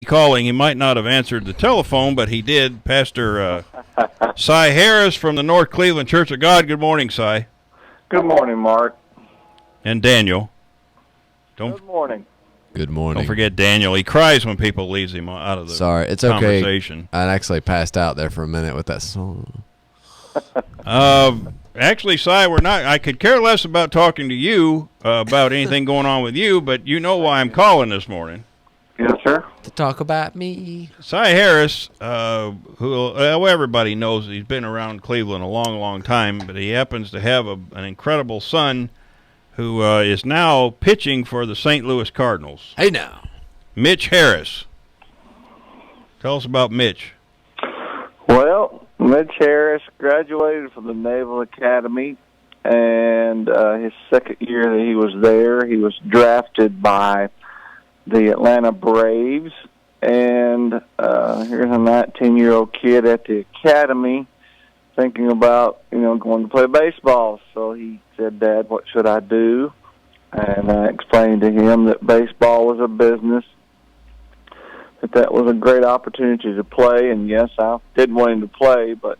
calling. He might not have answered the telephone, but he did. Pastor Cy Harris from the North Cleveland Church of God. Good morning, Cy. Good morning, Mark. And Daniel. Good morning. Good morning. Don't forget Daniel. He cries when people leaves him out of the Sorry, it's conversation. okay. I actually passed out there for a minute with that song. Actually, Cy, I could care less about talking to you about anything going on with you, but you know why I'm calling this morning. Yes, sir. To talk about me. Cy Harris, who everybody knows, he's been around Cleveland a long, long time, but he happens to have an incredible son who is now pitching for the St. Louis Cardinals. Hey, now. Mitch Harris. Tell us about Mitch. Well, Mitch Harris graduated from the Naval Academy, and his second year that he was there, he was drafted by the Atlanta Braves, and here's a 19-year-old kid at the academy thinking about, going to play baseball. So he said, "Dad, what should I do?" And I explained to him that baseball was a business, that was a great opportunity to play, and yes, I did want him to play, but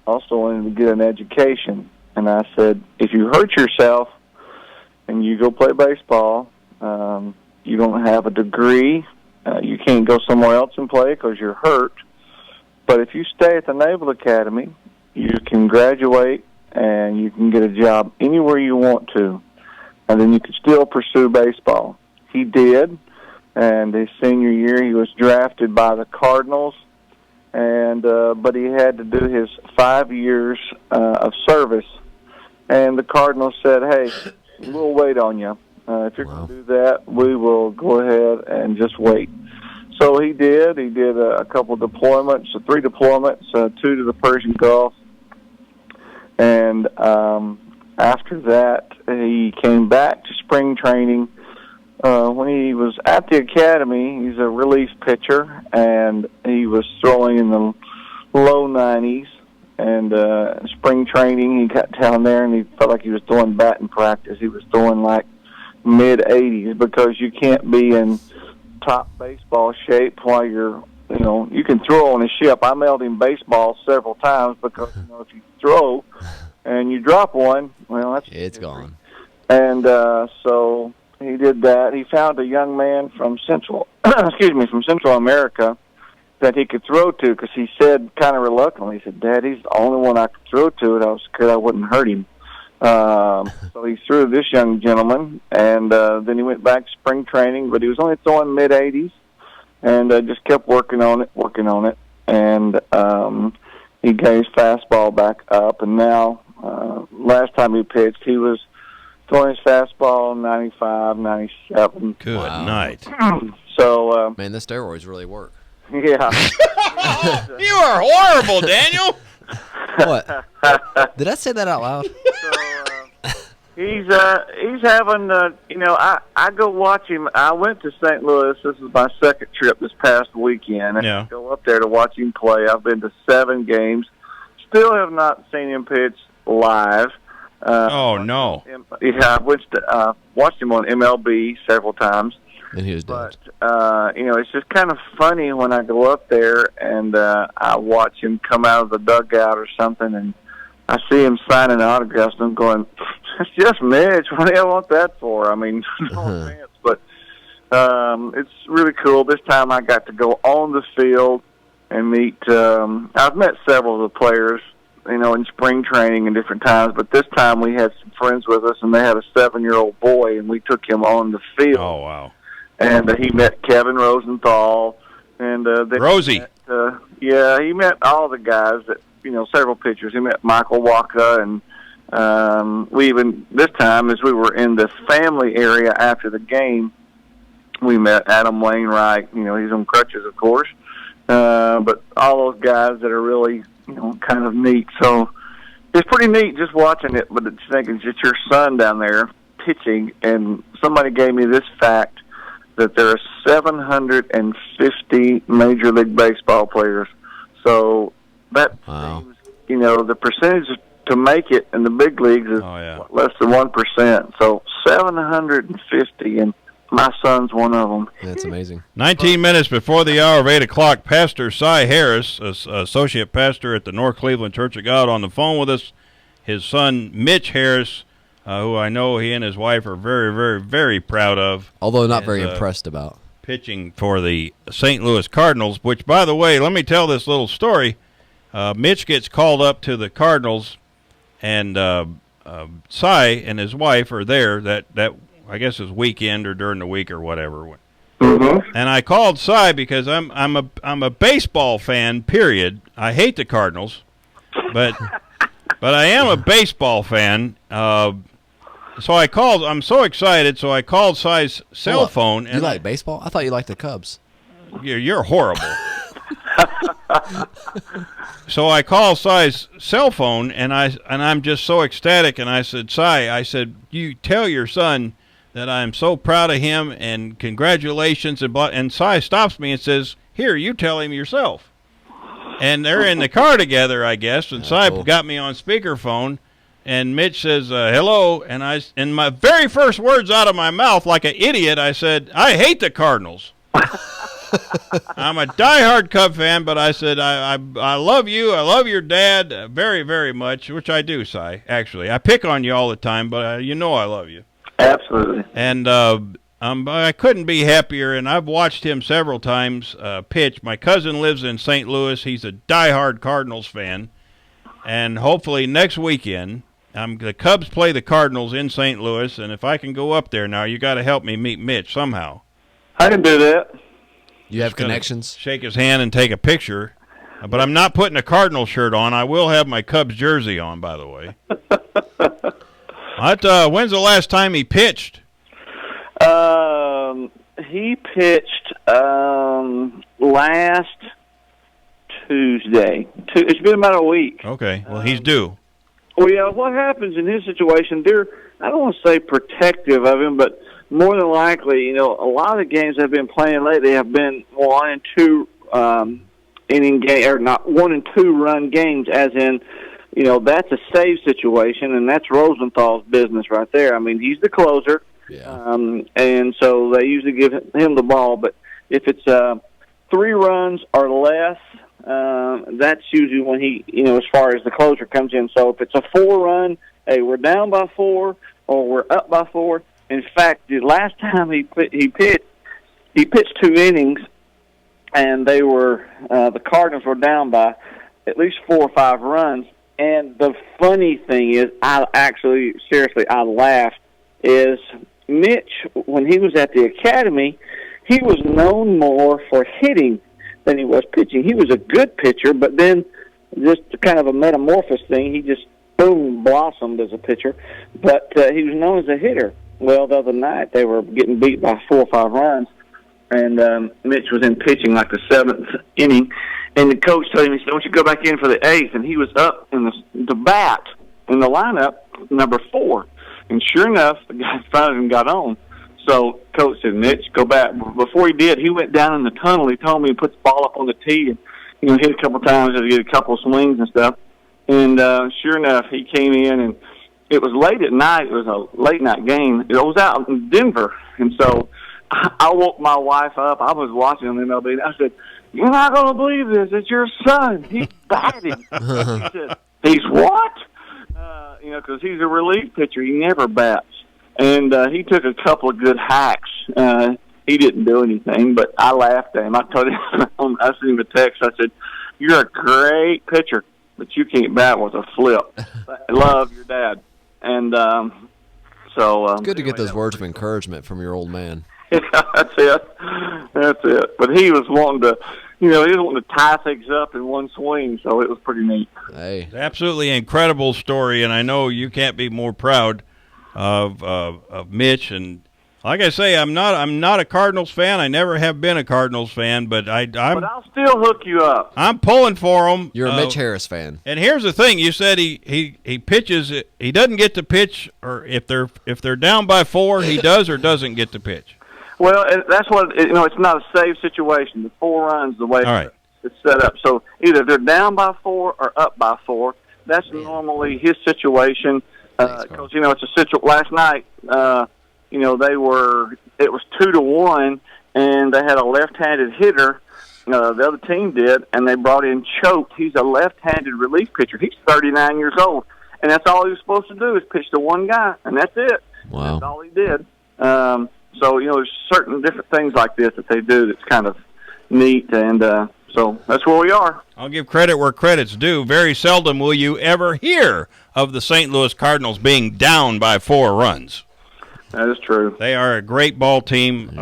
also wanted him to get an education. And I said, if you hurt yourself and you go play baseball, you don't have a degree, you can't go somewhere else and play because you're hurt. But if you stay at the Naval Academy, you can graduate and you can get a job anywhere you want to, and then you can still pursue baseball. He did, and his senior year he was drafted by the Cardinals, and but he had to do his 5 years of service, and the Cardinals said, "Hey, we'll wait on you. If you're going to do that, we will go ahead and just wait." So he did. He did a couple deployments, 3 deployments, 2 to the Persian Gulf. And after that, he came back to spring training. When he was at the academy, he's a relief pitcher, and he was throwing in the low 90s. And spring training, he got down there, and he felt like he was doing batting practice. He was throwing like mid-80s because you can't be in top baseball shape while you're, you can throw on a ship. I mailed him baseball several times because, if you throw and you drop one, well, it's gone. And so he did that. He found a young man from Central America that he could throw to, because he said kind of reluctantly, he said, "Dad, he's the only one I could throw to, and I was scared I wouldn't hurt him." So he threw this young gentleman, and then he went back to spring training, but he was only throwing mid-80s, and just kept working on it, and he got his fastball back up, and now last time he pitched, he was throwing his fastball 95, 97. Good night. So, man, the steroids really work. Yeah. You are horrible, Daniel. What? Did I say that out loud? So, he's having, I go watch him. I went to St. Louis. This is my second trip this past weekend. And I go up there to watch him play. I've been to 7 games. Still have not seen him pitch live. Oh, no. Yeah, I watched him on MLB several times. And he was dead. But, it's just kind of funny when I go up there and I watch him come out of the dugout or something, and I see him signing autographs, and I'm going, "It's just Mitch. What do you want that for?" I mean, no offense, but it's really cool. This time I got to go on the field and meet, I've met several of the players, in spring training and different times, but this time we had some friends with us, and they had a 7-year-old boy, and we took him on the field. Oh, wow. And he met Kevin Rosenthal, and Rosie. He met all the guys that, several pitchers. He met Michael Waka, and we even, this time, as we were in the family area after the game, we met Adam Wainwright. He's on crutches, of course, but all those guys that are really, kind of neat. So it's pretty neat just watching it, but it's thinking it's your son down there pitching, and somebody gave me this fact, that there are 750 Major League Baseball players. So that seems, the percentage to make it in the big leagues is less than 1%. So 750, and my son's one of them. That's amazing. 19 minutes before the hour of 8 o'clock, Pastor Cy Harris, associate pastor at the North Cleveland Church of God, on the phone with us. His son, Mitch Harris, who I know he and his wife are very, very, very proud of. Although not is, very impressed about. Pitching for the St. Louis Cardinals, which, by the way, let me tell this little story. Mitch gets called up to the Cardinals, and Cy and his wife are there that I guess is weekend or during the week or whatever. Mm-hmm. And I called Cy because I'm a baseball fan. Period. I hate the Cardinals, but I am a baseball fan. So I called. I'm so excited. So I called Cy's cell phone. You like baseball? I thought you liked the Cubs. You're horrible. So I called Cy's cell phone, and I'm just so ecstatic. And I said, Cy, you tell your son that I'm so proud of him and congratulations. And Cy stops me and says, here, you tell him yourself. And they're in the car together, I guess. And Cy got me on speakerphone. And Mitch says, hello. And my very first words out of my mouth, like an idiot, I said, I hate the Cardinals. I'm a diehard Cub fan, but I said, I love you. I love your dad very, very much, which I do, Cy, actually. I pick on you all the time, but you know I love you. Absolutely. And I couldn't be happier, and I've watched him several times pitch. My cousin lives in St. Louis. He's a diehard Cardinals fan. And hopefully next weekend, the Cubs play the Cardinals in St. Louis, and if I can go up there now, you got to help me meet Mitch somehow. I can do that. You have connections? Shake his hand and take a picture. But I'm not putting a Cardinal shirt on. I will have my Cubs jersey on, by the way. When's the last time he pitched? He pitched last Tuesday. It's been about a week. Okay, well, he's due. Well, yeah, what happens in his situation, I don't want to say protective of him, but more than likely, a lot of the games they've been playing lately have been 1 and 2 inning game, or not 1 and 2 run games, as in, that's a save situation, and that's Rosenthal's business right there. I mean, he's the closer, and so they usually give him the ball. But if it's 3 runs or less, that's usually when he, as far as the closer comes in. So if it's a 4-run, hey, we're down by 4 or we're up by 4. In fact, the last time he pitched 2 innings, and they were the Cardinals were down by at least 4 or 5 runs. And the funny thing is, I laughed. Is Mitch, when he was at the academy, he was known more for hitting than he was pitching. He was a good pitcher, but then just kind of a metamorphosis thing, he just boom blossomed as a pitcher. But he was known as a hitter. Well, the other night they were getting beat by 4 or 5 runs, and Mitch was in pitching like the 7th inning, and the coach told him, he said, "Don't you go back in for the 8th?" And he was up in the bat in the lineup, number 4, and sure enough, the guy in front of him got on. So coach said, "Mitch, go back." Before he did, he went down in the tunnel. He told me to put the ball up on the tee and hit a couple times to get a couple of swings and stuff. And sure enough, he came in, and it was late at night. It was a late-night game. It was out in Denver. And so I woke my wife up. I was watching on MLB, and I said, "You're not going to believe this. It's your son. He's batting." He said, "He's what?" Because he's a relief pitcher. He never bats. And he took a couple of good hacks. He didn't do anything, but I laughed at him. I told him, I sent him a text. I said, "You're a great pitcher, but you can't bat with a flip. I love your dad." And so it's good to get those words of encouragement from your old man. That's it. But he was wanting to, he was wanting to tie things up in one swing, so it was pretty neat. Hey, absolutely incredible story, and I know you can't be more proud of Mitch. And like I say, I'm not a Cardinals fan. I never have been a Cardinals fan, but But I'll still hook you up. I'm pulling for him. You're a Mitch Harris fan. And here's the thing: you said he pitches. He doesn't get to pitch, or if they're down by 4, he does or doesn't get to pitch. Well, that's what it's not a save situation. The 4 runs the way it's set up. So either they're down by 4 or up by 4. That's normally his situation. Because it's a situation. Last night, it was 2-1, and they had a left-handed hitter. The other team did, and they brought in Choate. He's a left-handed relief pitcher. He's 39 years old, and that's all he was supposed to do is pitch to one guy, and that's it. Wow. That's all he did. So, there's certain different things like this that they do that's kind of neat, and so that's where we are. I'll give credit where credit's due. Very seldom will you ever hear of the St. Louis Cardinals being down by 4 runs. That is true. They are a great ball team,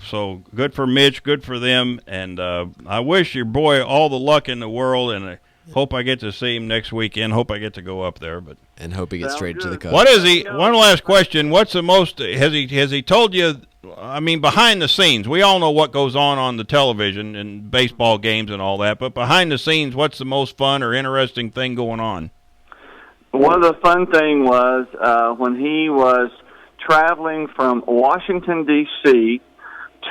so good for Mitch, good for them, and I wish your boy all the luck in the world, and I hope I get to see him next weekend. Hope I get to go up there, but And hope he gets Sounds traded to the good. Cubs. what is he? One last question: what's the most? Has he told you? I mean, behind the scenes, we all know what goes on the television and baseball games and all that, but behind the scenes, what's the most fun or interesting thing going on? One of the fun thing was when he was traveling from Washington, D.C.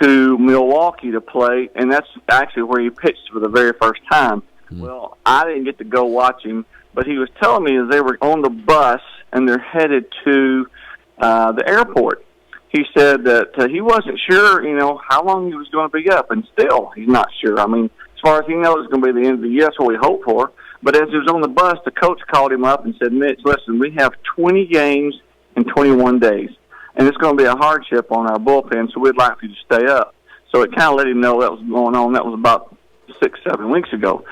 to Milwaukee to play, and that's actually where he pitched for the very first time. Well, I didn't get to go watch him, but he was telling me as they were on the bus and they're headed to the airport. He said that he wasn't sure, how long he was going to be up, and still he's not sure. I mean, as far as he knows, it's going to be the end of the year. That's what we hope for. But as he was on the bus, the coach called him up and said, Mitch, listen, we have 20 games in 21 days, and it's going to be a hardship on our bullpen, so we'd like for you to stay up. So it kind of let him know that was going on. That was about 6-7 weeks ago.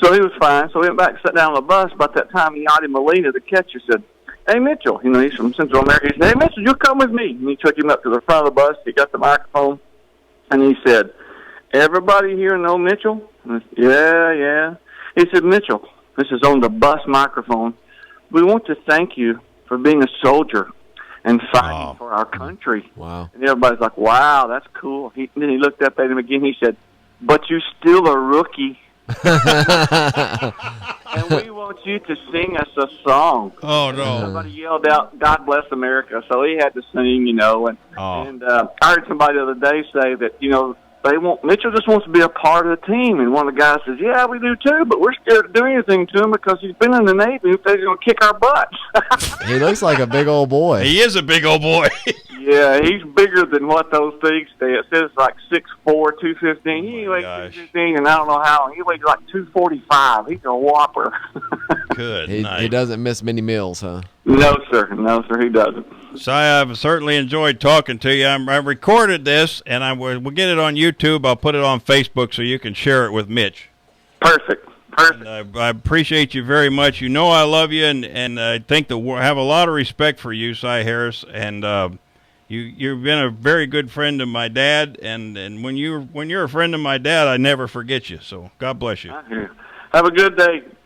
So he was fine. So he went back and sat down on the bus. About that time, Yadi Molina, the catcher, said, hey, Mitchell, he's from Central America. He said, hey, Mitchell, you come with me. And he took him up to the front of the bus. He got the microphone, and he said, everybody here know Mitchell? And I said, yeah. He said, Mitchell, this is on the bus microphone. We want to thank you for being a soldier and fighting for our country. Wow. And everybody's like, wow, that's cool. Then he looked up at him again. He said, but you're still a rookie. And we want you to sing us a song. Oh, no. Somebody yelled out, God bless America. So he had to sing, and I heard somebody the other day say that, Mitchell just wants to be a part of the team. And one of the guys says, yeah, we do too, but we're scared to do anything to him because he's been in the Navy and he's going to kick our butts. He looks like a big old boy. He is a big old boy. Yeah, he's bigger than what those things say. It says like 6'4", 215. He weighs 215, and I don't know how long. He weighs like 245. He's a whopper. Good He night. doesn't miss many meals, huh? No, sir, he doesn't. Si, I've certainly enjoyed talking to you. I recorded this, and we'll get it on YouTube. I'll put it on Facebook so you can share it with Mitch. Perfect. And I appreciate you very much. You know I love you, and I think have a lot of respect for you, Si Harris. And you've been a very good friend of my dad. And when you're a friend of my dad, I never forget you. So God bless you. Have a good day.